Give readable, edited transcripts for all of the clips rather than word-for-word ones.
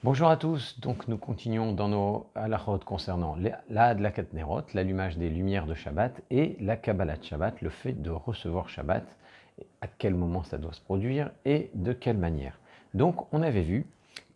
Bonjour à tous, donc nous continuons dans nos halachot concernant la Adlakat Nerot, l'allumage des lumières de Shabbat, et la Kabbalat Shabbat, le fait de recevoir Shabbat, à quel moment ça doit se produire et de quelle manière. Donc on avait vu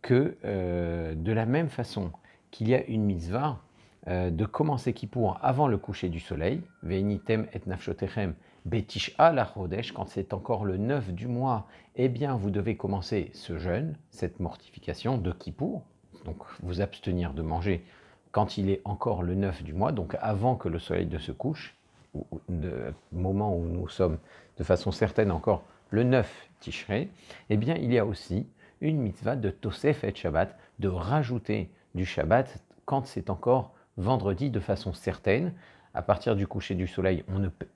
que de la même façon qu'il y a une mitzvah de commencer Kippour avant le coucher du soleil, Veinitem et nafshotechem betish'a la chodesh, quand c'est encore le 9 du mois, eh bien vous devez commencer ce jeûne, cette mortification de Kippour, donc vous abstenir de manger quand il est encore le 9 du mois, donc avant que le soleil ne se couche, ou de moment où nous sommes de façon certaine encore le 9 Tishrei, eh bien il y a aussi une mitzvah de Tosef et Shabbat, de rajouter du Shabbat quand c'est encore vendredi de façon certaine. À partir du coucher du soleil,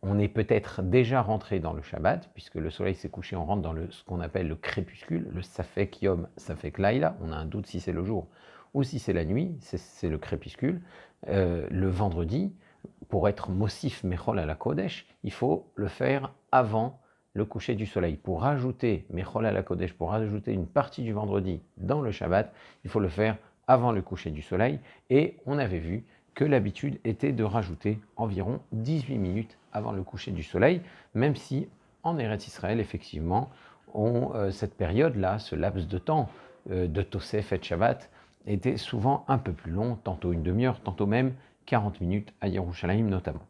on est peut-être déjà rentré dans le Shabbat, puisque le soleil s'est couché, on rentre dans ce qu'on appelle le crépuscule, le Safek Yom, Safek Laila, on a un doute si c'est le jour ou si c'est la nuit, c'est le crépuscule. Le vendredi, pour être Mossif Mechol à la Kodesh, il faut le faire avant le coucher du soleil. Pour rajouter Mechol à la Kodesh, pour rajouter une partie du vendredi dans le Shabbat, il faut le faire avant le coucher du soleil. Et on avait vu que l'habitude était de rajouter environ 18 minutes avant le coucher du soleil, même si en Eretz Israël, effectivement, cette période-là, ce laps de temps de Tosef et Shabbat, était souvent un peu plus long, tantôt une demi-heure, tantôt même 40 minutes à Yerushalayim notamment.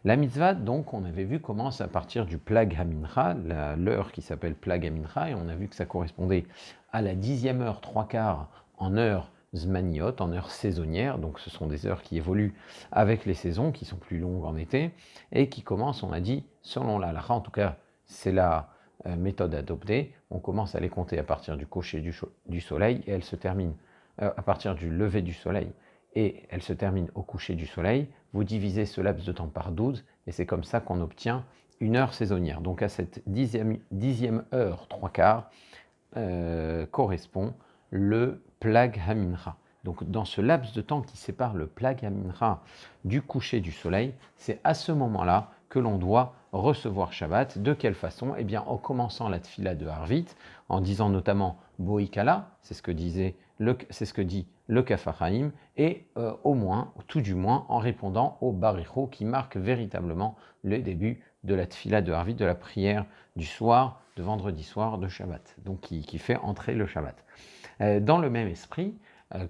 La mitzvah, donc, on avait vu, commence à partir du Plag Hamincha, l'heure qui s'appelle Plag Hamincha, et on a vu que ça correspondait à la 10e heure, 3/4 en heure Zmaniot, en heure saisonnière, donc ce sont des heures qui évoluent avec les saisons, qui sont plus longues en été, et qui commencent, on a dit, selon la halakha, en tout cas, c'est la méthode adoptée, on commence à les compter à partir du coucher du soleil, et elles se terminent à partir du lever du soleil, et elle se termine au coucher du soleil, vous divisez ce laps de temps par 12, et c'est comme ça qu'on obtient une heure saisonnière. Donc à cette dixième heure, 3/4, correspond le Plag Hamincha. Donc dans ce laps de temps qui sépare le Plag Hamincha du coucher du soleil, c'est à ce moment-là que l'on doit recevoir Shabbat. De quelle façon? Eh bien en commençant la tfila de Harvit, en disant notamment Boikala, c'est ce que dit le Kaf HaChaim, et au moins, tout du moins, en répondant au Baricho qui marque véritablement le début de la tfila de Harvit, de la prière du soir, de vendredi soir de Shabbat, donc qui fait entrer le Shabbat. Dans le même esprit,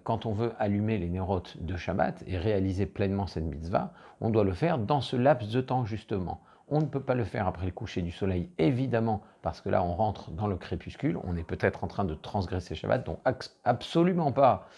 quand on veut allumer les nérotes de Shabbat et réaliser pleinement cette mitzvah, on doit le faire dans ce laps de temps justement. On ne peut pas le faire après le coucher du soleil, évidemment, parce que là on rentre dans le crépuscule, on est peut-être en train de transgresser Shabbat, donc absolument pas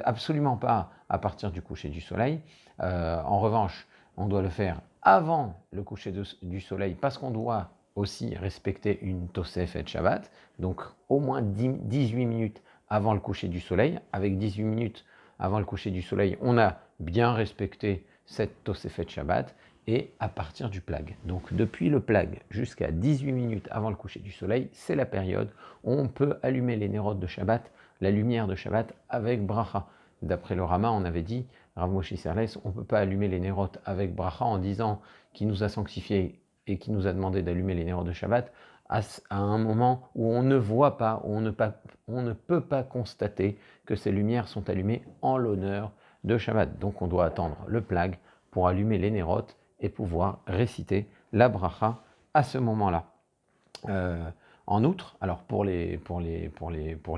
absolument pas à partir du coucher du soleil. En revanche, on doit le faire avant le coucher du soleil parce qu'on doit aussi respecter une Tosef et Shabbat, donc au moins 18 minutes avant le coucher du soleil. Avec 18 minutes avant le coucher du soleil, on a bien respecté cette Tosef et Shabbat, et à partir du Plag. Donc depuis le Plag jusqu'à 18 minutes avant le coucher du soleil, c'est la période où on peut allumer les nérotes de Shabbat, la lumière de Shabbat avec bracha. D'après le Rama, on avait dit, Rav Moshe Serles, on ne peut pas allumer les nérotes avec bracha en disant qu'il nous a sanctifiés et qui nous a demandé d'allumer les nérotes de Shabbat à un moment où on ne voit pas, où on ne peut pas constater que ces lumières sont allumées en l'honneur de Shabbat. Donc on doit attendre le Plag pour allumer les nérotes et pouvoir réciter la bracha à ce moment-là. En outre, alors pour les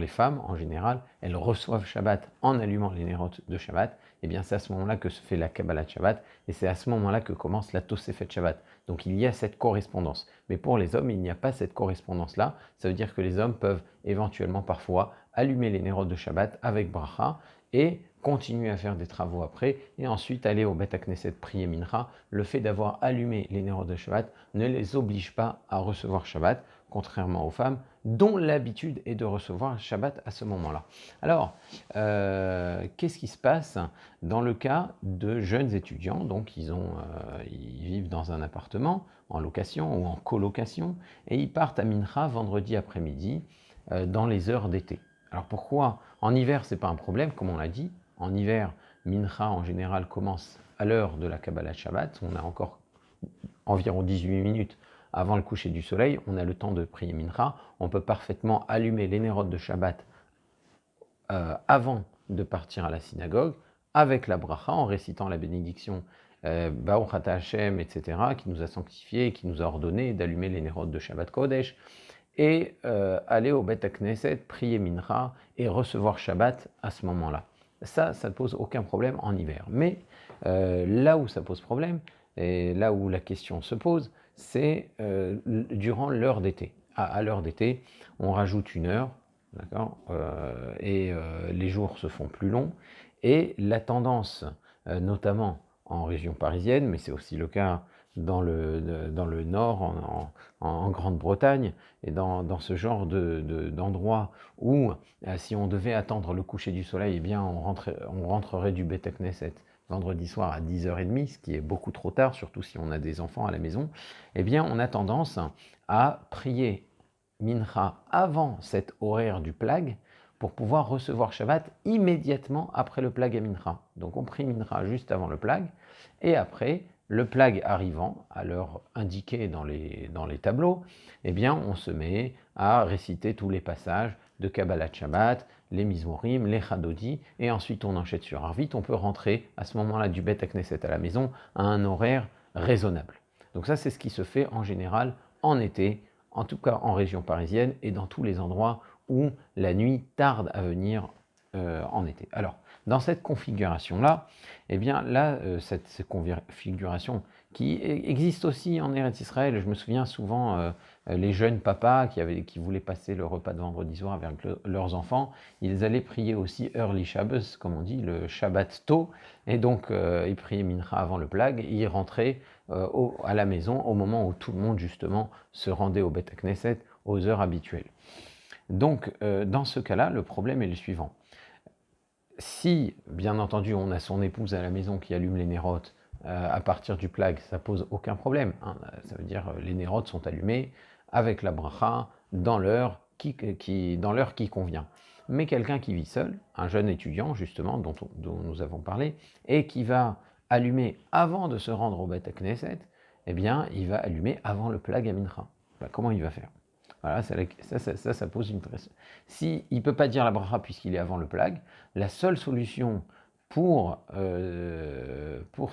femmes en général, elles reçoivent Shabbat en allumant les nérotes de Shabbat, et bien c'est à ce moment-là que se fait la Kabbalat Shabbat, et c'est à ce moment-là que commence la Tosefet Shabbat. Donc il y a cette correspondance. Mais pour les hommes, il n'y a pas cette correspondance-là. Ça veut dire que les hommes peuvent éventuellement parfois allumer les nérotes de Shabbat avec bracha, et continuer à faire des travaux après, et ensuite aller au Bet HaKnesset prier Mincha. Le fait d'avoir allumé les nérotes de Shabbat ne les oblige pas à recevoir Shabbat, contrairement aux femmes, dont l'habitude est de recevoir Shabbat à ce moment-là. Alors, qu'est-ce qui se passe dans le cas de jeunes étudiants? Donc, ils vivent dans un appartement, en location ou en colocation, et ils partent à Mincha vendredi après-midi dans les heures d'été. Alors pourquoi? En hiver, ce n'est pas un problème, comme on l'a dit. En hiver, Mincha en général commence à l'heure de la Kabbalat Shabbat. On a encore environ 18 minutes avant le coucher du soleil. On a le temps de prier Mincha. On peut parfaitement allumer les nérotes de Shabbat avant de partir à la synagogue, avec la bracha, en récitant la bénédiction Baruch Ata Hashem, etc., qui nous a sanctifiés, qui nous a ordonné d'allumer les nérodes de Shabbat Kodesh, et aller au Bet HaKnesset, prier Mincha et recevoir Shabbat à ce moment-là. Ça ne pose aucun problème en hiver. Mais là où ça pose problème, et là où la question se pose, c'est durant l'heure d'été. À l'heure d'été, on rajoute une heure, d'accord, et les jours se font plus longs, et la tendance, notamment en région parisienne, mais c'est aussi le cas dans le nord, en Grande-Bretagne, et dans ce genre d'endroit où, si on devait attendre le coucher du soleil, eh bien on rentrerait du Bet Knesset vendredi soir à 10h30, ce qui est beaucoup trop tard, surtout si on a des enfants à la maison, eh bien on a tendance à prier Mincha avant cet horaire du plag pour pouvoir recevoir Shabbat immédiatement après le plag à Mincha. Donc on prie Mincha juste avant le plag, et après, le plag arrivant, à l'heure indiquée dans les tableaux, eh bien on se met à réciter tous les passages de Kabbalat Shabbat, les Mizmorim, les Chadodi, et ensuite on enchaîne sur Arvit. On peut rentrer à ce moment-là du Bet Knesset à la maison à un horaire raisonnable. Donc ça, c'est ce qui se fait en général en été, en tout cas en région parisienne et dans tous les endroits où la nuit tarde à venir en été. Alors, dans cette configuration-là, eh bien là, cette configuration qui existe aussi en Eretz Israël, je me souviens souvent les jeunes papas qui voulaient passer le repas de vendredi soir avec leurs enfants, ils allaient prier aussi early Shabbos, comme on dit, le Shabbat tôt, et donc ils priaient Mincha avant le plag, et ils rentraient à la maison au moment où tout le monde justement se rendait au Bet Knesset aux heures habituelles. Donc dans ce cas-là, le problème est le suivant. Si, bien entendu, on a son épouse à la maison qui allume les nérotes à partir du plag, ça pose aucun problème. Hein. Ça veut dire les nérotes sont allumés avec la bracha dans l'heure qui convient. Mais quelqu'un qui vit seul, un jeune étudiant justement dont nous avons parlé, et qui va allumer avant de se rendre au Bet Knesset, eh bien, il va allumer avant le plag à Mincha. Ben, comment il va faire? Voilà, ça pose une question. S'il ne peut pas dire la bracha puisqu'il est avant le plag, la seule solution pour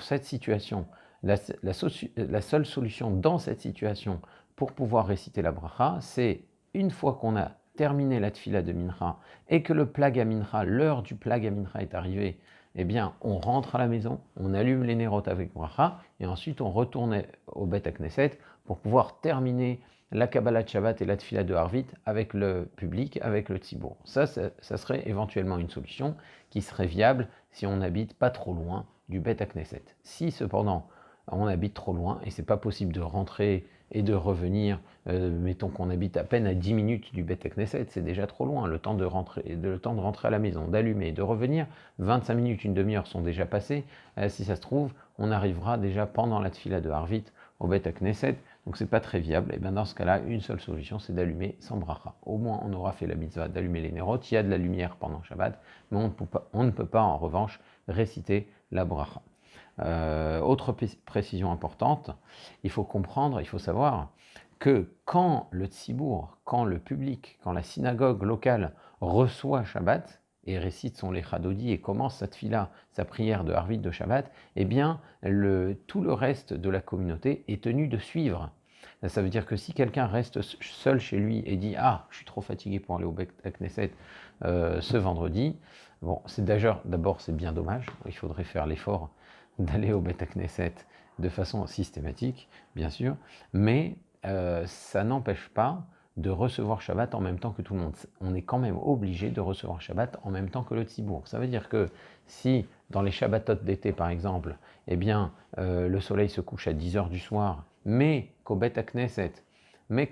cette situation, la seule solution dans cette situation pour pouvoir réciter la bracha, c'est une fois qu'on a terminé la tfila de Mincha et que le plag à Mincha, l'heure du plag à Mincha est arrivée, eh bien, on rentre à la maison, on allume les nérotes avec bracha, et ensuite on retourne au Bet Knesset pour pouvoir terminer la Kabbalat Shabbat et la Tfila de Harvit avec le public, avec le Tzibour. Ça serait éventuellement une solution qui serait viable si on n'habite pas trop loin du Bet Knesset. Si cependant on habite trop loin et c'est pas possible de rentrer et de revenir, mettons qu'on habite à peine à 10 minutes du Bet Knesset, c'est déjà trop loin, le temps de rentrer à la maison, d'allumer et de revenir, 25 minutes, une demi-heure sont déjà passées, si ça se trouve, on arrivera déjà pendant la Tfila de Harvit au Bet Knesset, donc c'est pas très viable. Et bien dans ce cas-là, une seule solution, c'est d'allumer sans bracha. Au moins, on aura fait la mitzvah d'allumer les nérotes. Il y a de la lumière pendant Shabbat, mais on ne peut pas en revanche réciter la bracha. Autre précision importante, il faut comprendre, il faut savoir que quand le tzibour, quand le public, quand la synagogue locale reçoit Shabbat et récite son lechadodi et commence sa tfila, sa prière de Harvit de Shabbat, eh bien tout le reste de la communauté est tenu de suivre. Ça veut dire que si quelqu'un reste seul chez lui et dit « Ah, je suis trop fatigué pour aller au Bet Knesset ce vendredi », bon, d'abord c'est bien dommage, il faudrait faire l'effort d'aller au Bet Knesset de façon systématique, bien sûr, mais ça n'empêche pas de recevoir Shabbat en même temps que tout le monde. On est quand même obligé de recevoir Shabbat en même temps que le Tzibour. Ça veut dire que si, dans les Shabbatot d'été par exemple, eh bien, le soleil se couche à 10h du soir, mais qu'au Bet Knesset, la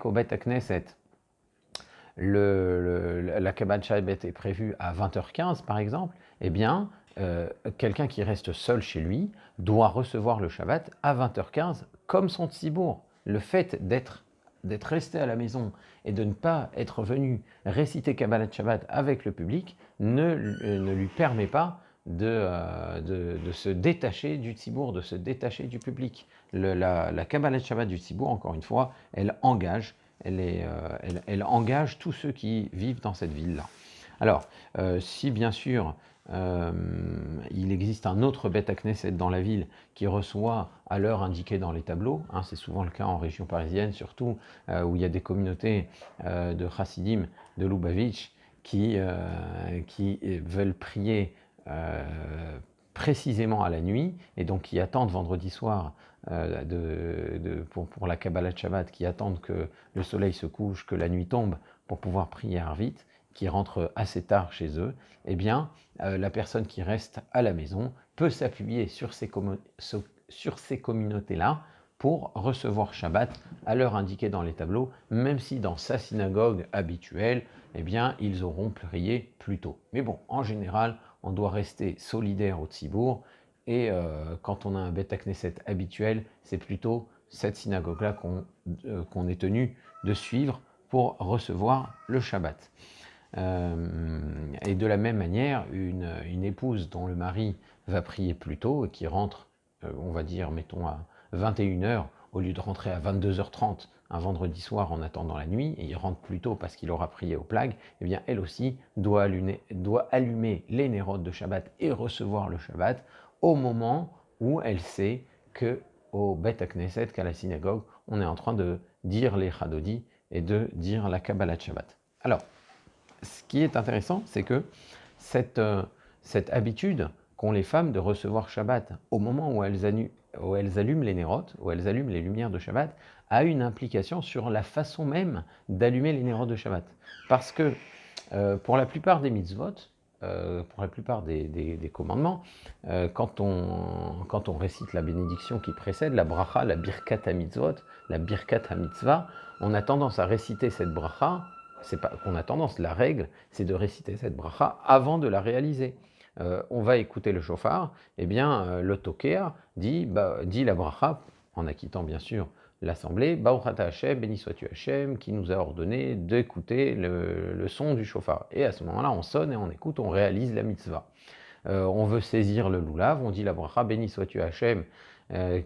Kabbalat Shabbat est prévue à 20h15 par exemple, eh bien, quelqu'un qui reste seul chez lui doit recevoir le Shabbat à 20h15 comme son tzibour. Le fait d'être resté à la maison et de ne pas être venu réciter Kabbalat Shabbat avec le public ne lui permet pas de se détacher du tzibour, de se détacher du public. La Kabbalat Shabbat du tzibour, encore une fois, elle engage tous ceux qui vivent dans cette ville-là. Alors, si bien sûr il existe un autre Beth Knesset dans la ville qui reçoit à l'heure indiquée dans les tableaux, hein, c'est souvent le cas en région parisienne, surtout où il y a des communautés de Chassidim, de Lubavitch, qui veulent prier précisément à la nuit, et donc qui attendent vendredi soir pour la Kabbalah de Shabbat, qui attendent que le soleil se couche, que la nuit tombe, pour pouvoir prier Arvit, qui rentrent assez tard chez eux, eh bien, la personne qui reste à la maison peut s'appuyer sur ces communautés-là pour recevoir Shabbat à l'heure indiquée dans les tableaux, même si dans sa synagogue habituelle, eh bien, ils auront prié plus tôt. Mais bon, en général, on doit rester solidaire au Tzibour, et quand on a un Beth Knesset habituel, c'est plutôt cette synagogue-là qu'on est tenu de suivre pour recevoir le Shabbat. Et de la même manière, une épouse dont le mari va prier plus tôt et qui rentre, on va dire, mettons à 21h, au lieu de rentrer à 22h30 un vendredi soir en attendant la nuit, et il rentre plus tôt parce qu'il aura prié au Plag, eh bien elle aussi doit allumer les nérodes de Shabbat et recevoir le Shabbat au moment où elle sait que au Beth Knesset, qu'à la synagogue, on est en train de dire les Chadodi et de dire la Kabbalah de Shabbat. Alors, ce qui est intéressant, c'est que cette habitude qu'ont les femmes de recevoir Shabbat au moment où elles allument les nérotes, où elles allument les lumières de Shabbat, a une implication sur la façon même d'allumer les nérotes de Shabbat. Parce que pour la plupart des mitzvot, pour la plupart des commandements, quand on récite la bénédiction qui précède, la bracha, la birkat ha-mitzvot, la birkat ha-mitzvah, on a tendance à réciter cette bracha. C'est pas qu'on a tendance, la règle, c'est de réciter cette bracha avant de la réaliser. On va écouter le shofar, eh bien, le tokea dit la bracha, en acquittant bien sûr l'assemblée, Baruch ata Hashem, béni sois-tu Hashem, qui nous a ordonné d'écouter le son du shofar. Et à ce moment-là, on sonne et on écoute, on réalise la mitzvah. On veut saisir le loulav, on dit la bracha, béni sois-tu Hashem,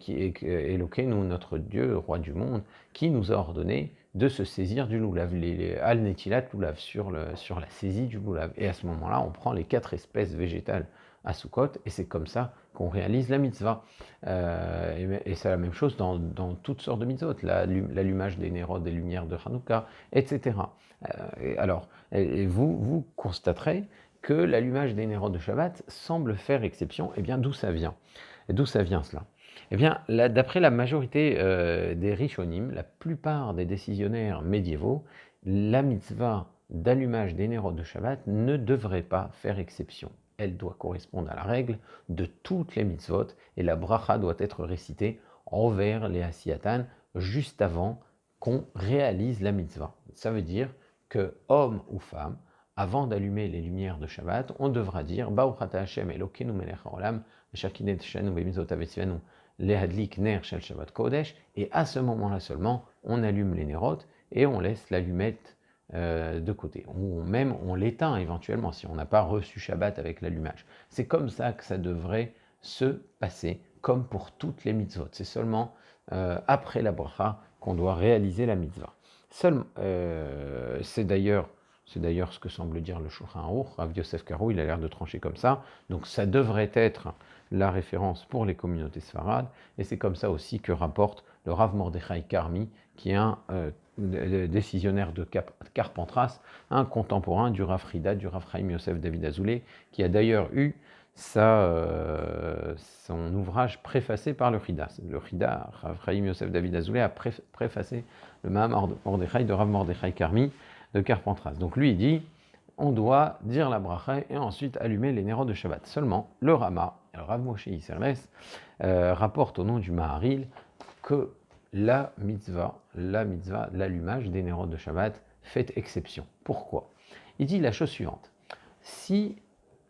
qui est Elokeinu, notre Dieu, roi du monde, qui nous a ordonné de se saisir du loulav, al netilat loulav, sur la saisie du loulav. Et à ce moment-là, on prend les 4 espèces végétales à Sukkot, et c'est comme ça qu'on réalise la mitzvah. Et c'est la même chose dans toutes sortes de mitzvot, l'allumage des nérodes, des lumières de Hanouka, etc. Et vous constaterez que l'allumage des nérodes de Shabbat semble faire exception. Eh bien, d'où ça vient? D'où ça vient cela? Eh bien, d'après la majorité des Rishonim, la plupart des décisionnaires médiévaux, la mitzvah d'allumage des nérodes de Shabbat ne devrait pas faire exception. Elle doit correspondre à la règle de toutes les mitzvot, et la bracha doit être récitée envers les Asiyatan juste avant qu'on réalise la mitzvah. Ça veut dire que homme ou femme, avant d'allumer les lumières de Shabbat, on devra dire Baruch ata Hashem Elokeinu melech haolam, asher kideshanu b'mitzvotav v'tzivanu lehadlik ner shel Shabbat Kodesh, et à ce moment-là seulement, on allume les nérotes et on laisse l'allumette de côté. Ou même on l'éteint éventuellement si on n'a pas reçu Shabbat avec l'allumage. C'est comme ça que ça devrait se passer, comme pour toutes les mitzvot. C'est seulement après la bracha qu'on doit réaliser la mitzvah. C'est d'ailleurs ce que semble dire le Shulchan Aruch. Rav Yosef Karo, il a l'air de trancher comme ça. Donc ça devrait être la référence pour les communautés sfarades. Et c'est comme ça aussi que rapporte le Rav Mordechai Karmi, qui est un décisionnaire de Carpentras, un contemporain du Rav Frida, du Rav Chaim Yosef David Azoulay, qui a d'ailleurs eu son ouvrage préfacé par le Frida. Le Frida, Rav Chaim Yosef David Azoulay, a préfacé le Mahamar Mordechai de Rav Mordechai Karmi de Carpentras. Donc lui, il dit, on doit dire la bracha et ensuite allumer les nérodes de Shabbat. Seulement, le Rama, le Rav Moshe Isserles, rapporte au nom du Maharil que la mitzvah, l'allumage des nérodes de Shabbat, fait exception. Pourquoi? Il dit la chose suivante. Si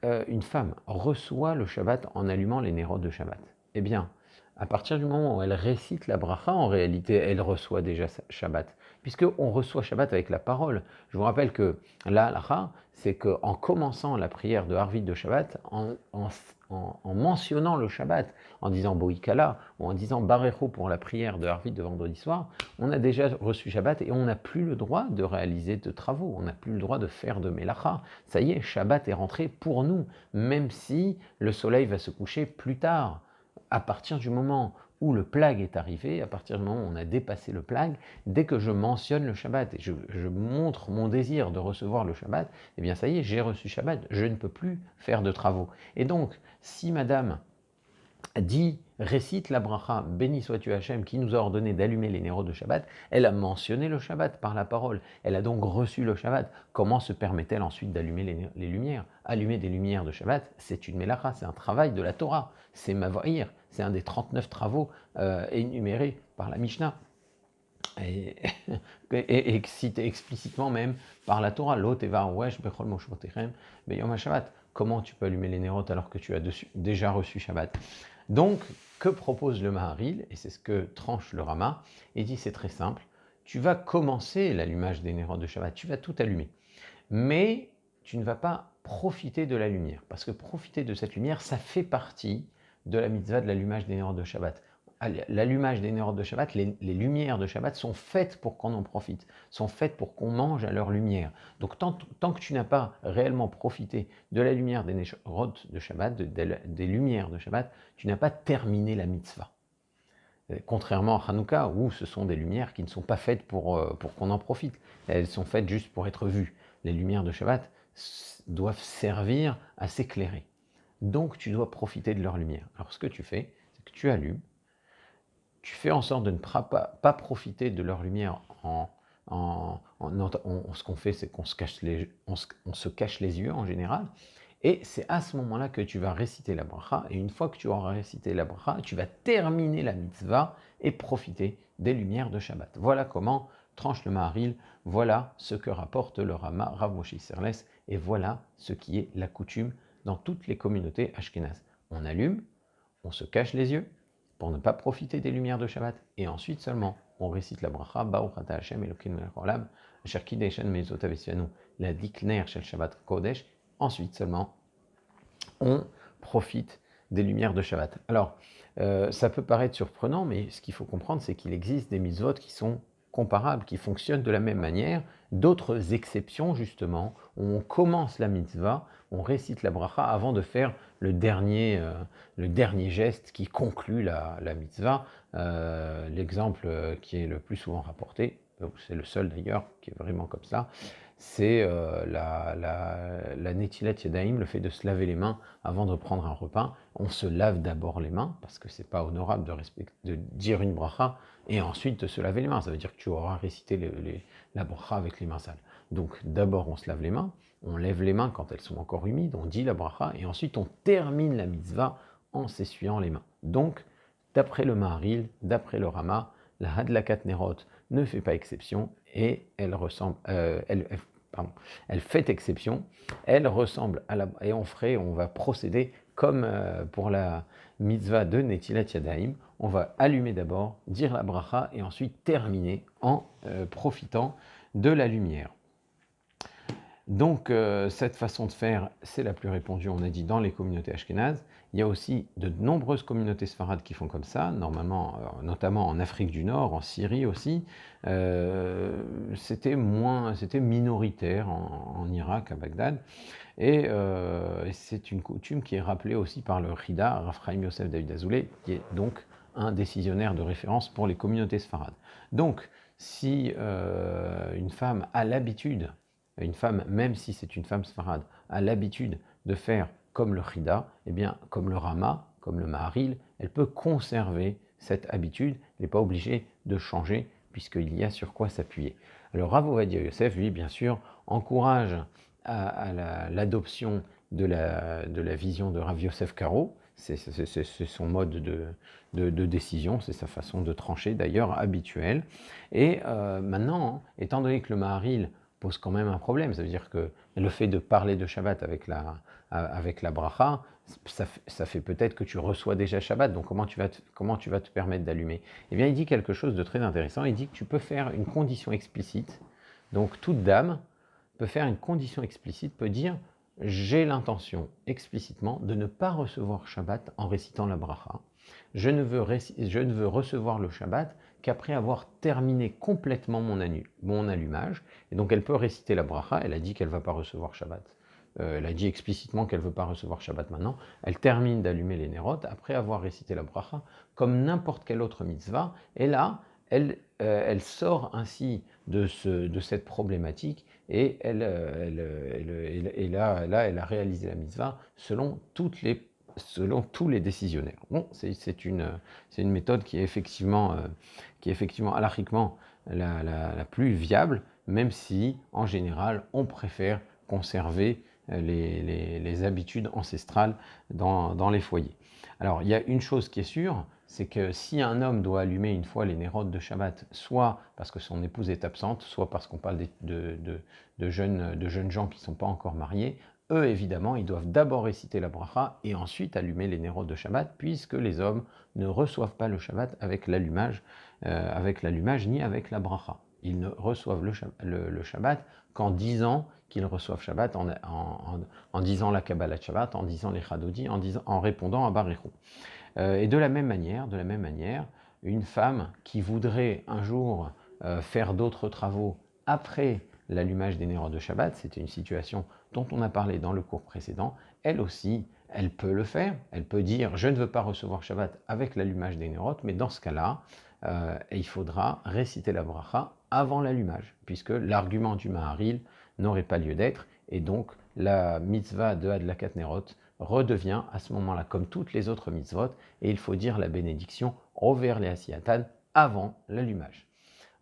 une femme reçoit le Shabbat en allumant les nérodes de Shabbat, eh bien, à partir du moment où elle récite la bracha, en réalité, elle reçoit déjà Shabbat, puisqu'on reçoit Shabbat avec la parole. Je vous rappelle que la halakha, c'est qu'en commençant la prière de Harvit de Shabbat, en mentionnant le Shabbat, en disant Boïkala, ou en disant Barecho pour la prière de Harvit de vendredi soir, on a déjà reçu Shabbat et on n'a plus le droit de réaliser de travaux, on n'a plus le droit de faire de Melacha. Ça y est, Shabbat est rentré pour nous, même si le soleil va se coucher plus tard. À partir du moment où le plag est arrivé, à partir du moment où on a dépassé le plag, dès que je mentionne le Shabbat et je montre mon désir de recevoir le Shabbat, eh bien ça y est, j'ai reçu Shabbat, je ne peux plus faire de travaux. Et donc, si madame dit, récite la bracha, béni sois-tu Hachem, qui nous a ordonné d'allumer les nérodes de Shabbat, elle a mentionné le Shabbat par la parole, elle a donc reçu le Shabbat. Comment se permet-elle ensuite d'allumer les lumières? Allumer des lumières de Shabbat, c'est une melacha, c'est un travail de la Torah, c'est mava'ir, c'est un des 39 travaux énumérés par la Mishnah. Et cité explicitement même par la Torah, comment tu peux allumer les nérotes alors que tu as déjà reçu Shabbat? Donc, que propose le Maharil? Et c'est ce que tranche le Rama. Il dit, c'est très simple, tu vas commencer l'allumage des nérotes de Shabbat, tu vas tout allumer. Mais tu ne vas pas profiter de la lumière, parce que profiter de cette lumière, ça fait partie de la mitzvah de l'allumage des nérotes de Shabbat. L'allumage des nérotes de Shabbat, les lumières de Shabbat sont faites pour qu'on en profite, sont faites pour qu'on mange à leur lumière. Donc tant que tu n'as pas réellement profité de la lumière des nérotes de Shabbat, des lumières de Shabbat, tu n'as pas terminé la mitzvah. Contrairement à Hanouka, où ce sont des lumières qui ne sont pas faites pour qu'on en profite. Elles sont faites juste pour être vues. Les lumières de Shabbat doivent servir à s'éclairer. Donc tu dois profiter de leur lumière. Alors ce que tu fais, c'est que tu allumes, tu fais en sorte de ne pas profiter de leur lumière ce qu'on fait, c'est qu'on se cache les yeux en général. Et c'est à ce moment-là que tu vas réciter la bracha. Et une fois que tu auras récité la bracha, tu vas terminer la mitzvah et profiter des lumières de Shabbat. Voilà comment tranche le Maharil. Voilà ce que rapporte le Rama Rav Moshe Serles. Et voilà ce qui est la coutume dans toutes les communautés ashkénazes. On allume, on se cache les yeux pour ne pas profiter des lumières de Shabbat. Et ensuite seulement, on récite la bracha, Baruch ata Hashem Elokeinu melech haolam, asher kideshanu mitzvot avesanu, la dikner shel Shabbat kodesh. Ensuite seulement, on profite des lumières de Shabbat. Alors, ça peut paraître surprenant, mais ce qu'il faut comprendre, c'est qu'il existe des mitzvot qui sont comparables, qui fonctionnent de la même manière, d'autres exceptions justement, où on commence la mitzvah, on récite la bracha avant de faire le dernier geste qui conclut la mitzvah. L'exemple qui est le plus souvent rapporté, c'est le seul d'ailleurs qui est vraiment comme ça, c'est la Netilat Yadayim, le fait de se laver les mains avant de prendre un repas. On se lave d'abord les mains, parce que c'est pas honorable de dire une bracha, et ensuite de se laver les mains. Ça veut dire que tu auras récité la bracha avec les mains sales. Donc d'abord on se lave les mains, on lève les mains quand elles sont encore humides, on dit la bracha, et ensuite on termine la mitzvah en s'essuyant les mains. Donc, d'après le Maharil, d'après le Rama, la Hadlakat Nerot ne fait pas exception et elle fait exception, elle ressemble à la... Et on va procéder comme pour la mitzvah de Netilat Yadayim, on va allumer d'abord, dire la bracha et ensuite terminer en profitant de la lumière. Donc cette façon de faire, c'est la plus répandue, on a dit, dans les communautés ashkénazes. Il y a aussi de nombreuses communautés sfarades qui font comme ça, normalement, notamment en Afrique du Nord, en Syrie aussi. C'était minoritaire en Irak, à Bagdad. Et c'est une coutume qui est rappelée aussi par le Rida, Rav Chaim Yosef David Azoulay, qui est donc un décisionnaire de référence pour les communautés sfarades. Donc, si une femme a l'habitude, une femme, même si c'est une femme sfarade, a l'habitude de faire comme le Chida, eh bien, comme le Rama, comme le Maharil, elle peut conserver cette habitude, elle n'est pas obligée de changer, puisqu'il y a sur quoi s'appuyer. Alors Rav Ovadia Yosef, lui, bien sûr, encourage à l'adoption de la vision de Rav Yosef Karo. C'est son mode de décision, c'est sa façon de trancher, d'ailleurs, habituelle. Et maintenant, étant donné que le Maharil pose quand même un problème. Ça veut dire que le fait de parler de Shabbat avec la bracha, ça fait peut-être que tu reçois déjà Shabbat, donc comment tu vas te permettre d'allumer? Eh bien, il dit quelque chose de très intéressant, il dit que tu peux faire une condition explicite, donc toute dame peut faire une condition explicite, peut dire « j'ai l'intention explicitement de ne pas recevoir Shabbat en récitant la bracha. Je ne veux recevoir le Shabbat qu'après avoir terminé complètement mon allumage. » Et donc elle peut réciter la bracha, elle a dit qu'elle ne va pas recevoir Shabbat. Elle a dit explicitement qu'elle ne veut pas recevoir Shabbat maintenant. Elle termine d'allumer les nérotes après avoir récité la bracha, comme n'importe quelle autre mitzvah. Et là, elle sort ainsi de cette problématique et elle a réalisé la mitzvah selon tous les décisionnaires. Bon, c'est une méthode qui est effectivement halachiquement la plus viable, même si en général on préfère conserver les habitudes ancestrales dans les foyers. Alors il y a une chose qui est sûre, c'est que si un homme doit allumer une fois les nérotes de Shabbat, soit parce que son épouse est absente, soit parce qu'on parle de jeunes gens qui ne sont pas encore mariés, eux évidemment ils doivent d'abord réciter la bracha et ensuite allumer les nérotes de Shabbat, puisque les hommes ne reçoivent pas le Shabbat avec l'allumage ni avec la bracha. Ils ne reçoivent le Shabbat qu'en disant qu'ils reçoivent Shabbat, en disant la Kabbalat Shabbat, en disant les Chadodi, en répondant à Baruch. Et de la même manière, une femme qui voudrait un jour faire d'autres travaux après l'allumage des nérotes de Shabbat, c'était une situation dont on a parlé dans le cours précédent, elle aussi, elle peut le faire, elle peut dire « je ne veux pas recevoir Shabbat avec l'allumage des nérotes », mais dans ce cas-là, il faudra réciter la bracha avant l'allumage, puisque l'argument du Maharil n'aurait pas lieu d'être, et donc la mitzvah de Adlakat Nerot redevient à ce moment-là comme toutes les autres mitzvot, et il faut dire la bénédiction envers les Asiyatan avant l'allumage.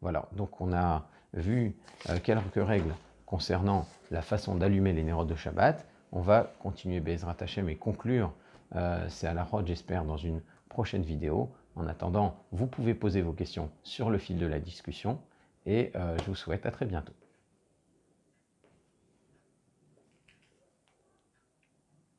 Voilà, donc on a vu quelques règles concernant la façon d'allumer les nérotes de Shabbat. On va continuer Bezrat Hashem et conclure ces halachot, j'espère, dans une prochaine vidéo. En attendant, vous pouvez poser vos questions sur le fil de la discussion et je vous souhaite à très bientôt.